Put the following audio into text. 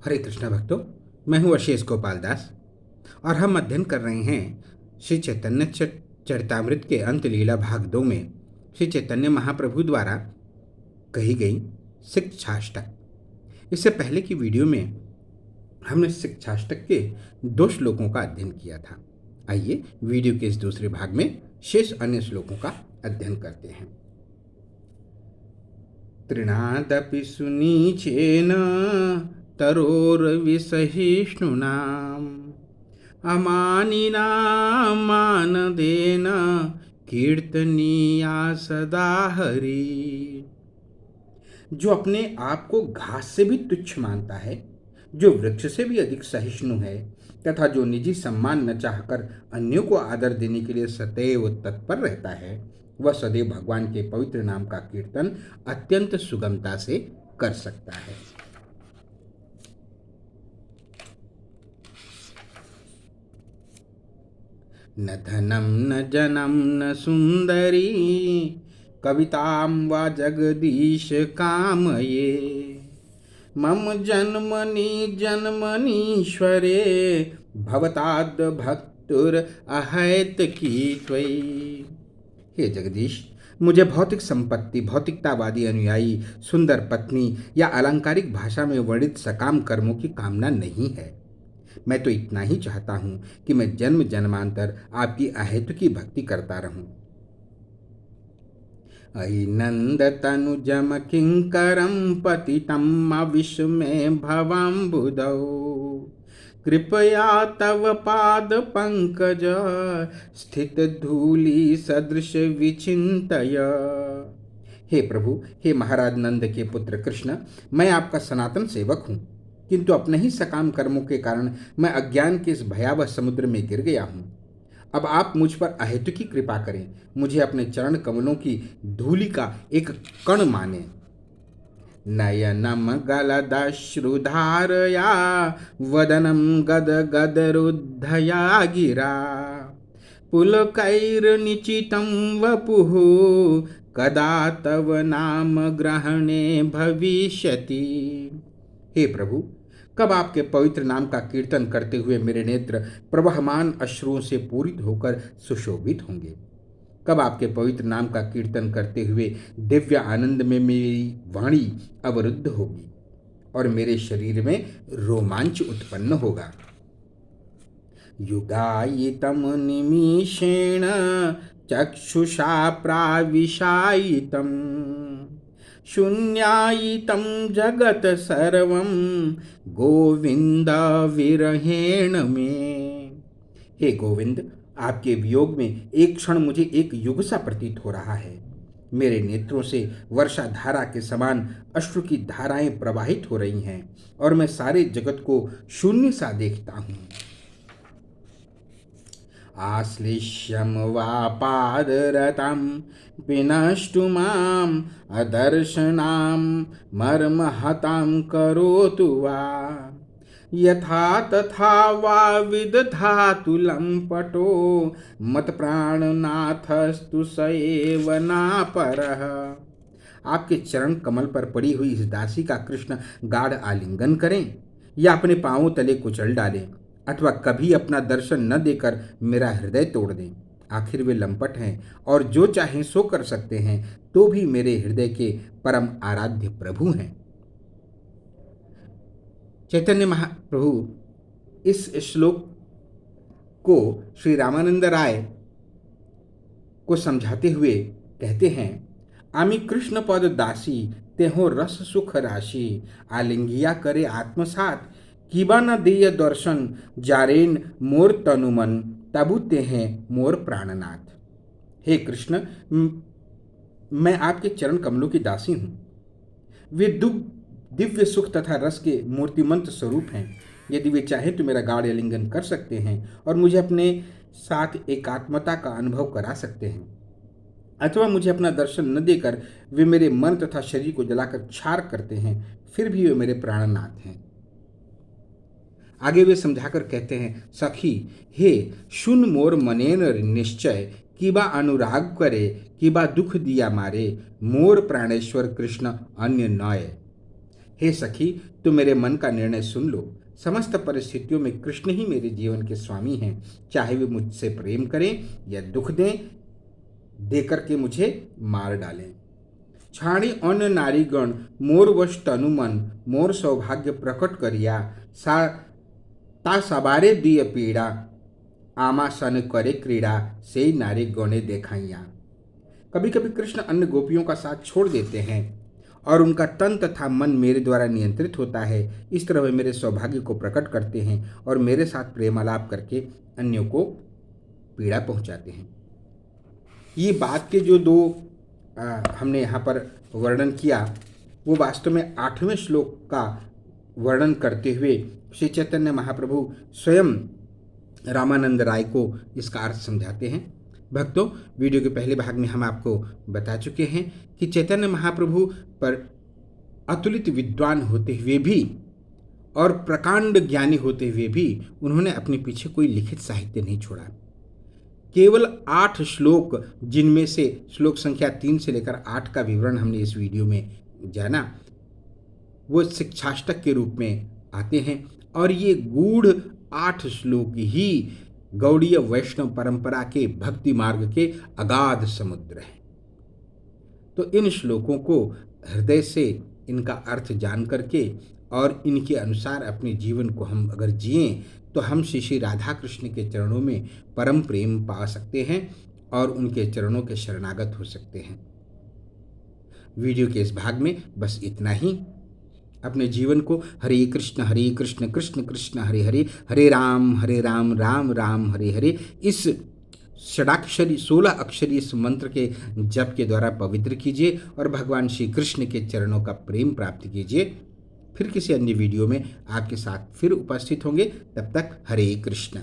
हरे कृष्णा भक्तों, मैं हूँ अशेष गोपाल दास और हम अध्ययन कर रहे हैं श्री चैतन्य चरितामृत के अंत लीला भाग 2 में श्री चैतन्य महाप्रभु द्वारा कही गई शिक्षाष्टक। इससे पहले की वीडियो में हमने शिक्षाष्टक के 2 श्लोकों का अध्ययन किया था। आइए वीडियो के इस दूसरे भाग में शेष अन्य श्लोकों का अध्ययन करते हैं। तृणादपि सुनीचेन तरोर्विसहिष्णुनाम् अमानिनां मानदेन कीर्तनीया सदा हरि। जो अपने आप को घास से भी तुच्छ मानता है, जो वृक्ष से भी अधिक सहिष्णु है तथा जो निजी सम्मान न चाहकर अन्यों को आदर देने के लिए सदैव तत्पर रहता है, वह सदैव भगवान के पवित्र नाम का कीर्तन अत्यंत सुगमता से कर सकता है। न धनम न जनम न सुंदरी कवितां वा जगदीश कामये मम जन्मनि जन्मनीश्वरे भवताद भक्तुर अहैत की त्वयि। हे जगदीश, मुझे भौतिक संपत्ति, भौतिकतावादी अनुयायी, सुंदर पत्नी या अलंकारिक भाषा में वर्णित सकाम कर्मों की कामना नहीं है। मैं तो इतना ही चाहता हूं कि मैं जन्म जन्मांतर आपकी अहेतु की भक्ति करता रहूं। अयि नंद तनुजम किंकरम पतितम अविस्मय भवाम्बुदौ कृपया तव पाद पंकज स्थित धूलि सदृश विचिंतय। हे प्रभु, हे महाराज नंद के पुत्र कृष्ण, मैं आपका सनातन सेवक हूँ, किंतु अपने ही सकाम कर्मों के कारण मैं अज्ञान के इस भयावह समुद्र में गिर गया हूँ। अब आप मुझ पर अहेतु की कृपा करें, मुझे अपने चरण कमलों की धूलि का एक कण माने। नयनम गलदश्रुधारया वदनम गद गदरुद्धया गिरा पुलकैर्निचितं वपुः कदा तव नाम ग्रहणे भविष्यति। हे प्रभु, कब आपके पवित्र नाम का कीर्तन करते हुए मेरे नेत्र प्रवहमान अश्रुओं से पूरित होकर सुशोभित होंगे? कब आपके पवित्र नाम का कीर्तन करते हुए दिव्य आनंद में मेरी वाणी अवरुद्ध होगी और मेरे शरीर में रोमांच उत्पन्न होगा? युगायितम निमिषेण चक्षुषा प्राविशायितम शून्यायितं जगत सर्वं गोविंद विरहेण में। हे गोविंद, आपके वियोग में एक क्षण मुझे एक युग सा प्रतीत हो रहा है। मेरे नेत्रों से वर्षा धारा के समान अश्रु की धाराएं प्रवाहित हो रही हैं और मैं सारे जगत को शून्य सा देखता हूँ। आश्लिष्यं वा पादरतां विनष्टु माम् अदर्शनां मर्महतां करोतु वा यथा तथा वा विदधातु लम्पटो मत्प्राणनाथस्तु स एव नापरः। आपके चरण कमल पर पड़ी हुई इस दासी का कृष्ण गाढ़ आलिंगन करें या अपने पांवों तले कुचल डालें अथवा कभी अपना दर्शन न देकर मेरा हृदय तोड़ दें। आखिर वे लंपट हैं और जो चाहें सो कर सकते हैं, तो भी मेरे हृदय के परम आराध्य प्रभु हैं। चैतन्य महाप्रभु इस श्लोक को श्री रामानंद राय को समझाते हुए कहते हैं, आमी कृष्ण पद दासी तेहो रस सुख राशि आलिंगिया करे आत्मसात किबा न देय दर्शन जारेन मोर तनुमन तबु ते हैं मोर प्राणनाथ। हे कृष्ण, मैं आपके चरण कमलों की दासी हूँ। वे दिव्य सुख तथा रस के मूर्तिमंत स्वरूप हैं। यदि वे चाहें तो मेरा गाढ़ आलिंगन कर सकते हैं और मुझे अपने साथ एकात्मता का अनुभव करा सकते हैं, अथवा मुझे अपना दर्शन न देकर वे मेरे मन तथा शरीर को जलाकर क्षार करते हैं, फिर भी वे मेरे प्राणनाथ हैं। आगे वे समझाकर कहते हैं, सखी हे सुन मोर मनेन निश्चय किबा अनुराग करे किबा दुख दिया मारे मोर प्राणेश्वर कृष्ण अन्य नय। हे सखी, तुम मेरे मन का निर्णय सुन लो। समस्त परिस्थितियों में कृष्ण ही मेरे जीवन के स्वामी हैं। चाहे वे मुझसे प्रेम करें या दुख दें, देकर के मुझे मार डालें। छाणी अन्य नारीगण मोर वश तनु मन, मोर सौभाग्य प्रकट करिया। सा ता सबारे दिय पीड़ा, आमा सन करे क्रीड़ा, से नारी गणे देखाइया। कभी कभी कृष्ण अन्य गोपियों का साथ छोड़ देते हैं और उनका तन तथा मन मेरे द्वारा नियंत्रित होता है। इस तरह वे मेरे सौभाग्य को प्रकट करते हैं और मेरे साथ प्रेमालाप करके अन्यों को पीड़ा पहुंचाते हैं। ये बात के जो दो हमने यहाँ पर वर्णन किया, वो वास्तव में 8वें श्लोक का वर्णन करते हुए श्री चैतन्य महाप्रभु स्वयं रामानंद राय को इसका अर्थ समझाते हैं। भक्तों, वीडियो के पहले भाग में हम आपको बता चुके हैं कि चैतन्य महाप्रभु पर अतुलित विद्वान होते हुए भी और प्रकांड ज्ञानी होते हुए भी उन्होंने अपने पीछे कोई लिखित साहित्य नहीं छोड़ा। केवल 8 श्लोक, जिनमें से श्लोक संख्या 3 से लेकर 8 का विवरण हमने इस वीडियो में जाना, वो शिक्षाष्टक के रूप में आते हैं और ये गूढ़ 8 श्लोक ही गौड़ीय वैष्णव परंपरा के भक्ति मार्ग के अगाध समुद्र हैं। तो इन श्लोकों को हृदय से इनका अर्थ जान करके और इनके अनुसार अपने जीवन को हम अगर जिएं तो हम श्री श्री राधा कृष्ण के चरणों में परम प्रेम पा सकते हैं और उनके चरणों के शरणागत हो सकते हैं। वीडियो के इस भाग में बस इतना ही। अपने जीवन को हरे कृष्ण कृष्ण कृष्ण हरे हरे, हरे राम राम राम हरे हरे, इस षडाक्षरी 16 अक्षरी इस मंत्र के जप के द्वारा पवित्र कीजिए और भगवान श्री कृष्ण के चरणों का प्रेम प्राप्त कीजिए। फिर किसी अन्य वीडियो में आपके साथ फिर उपस्थित होंगे। तब तक हरे कृष्ण।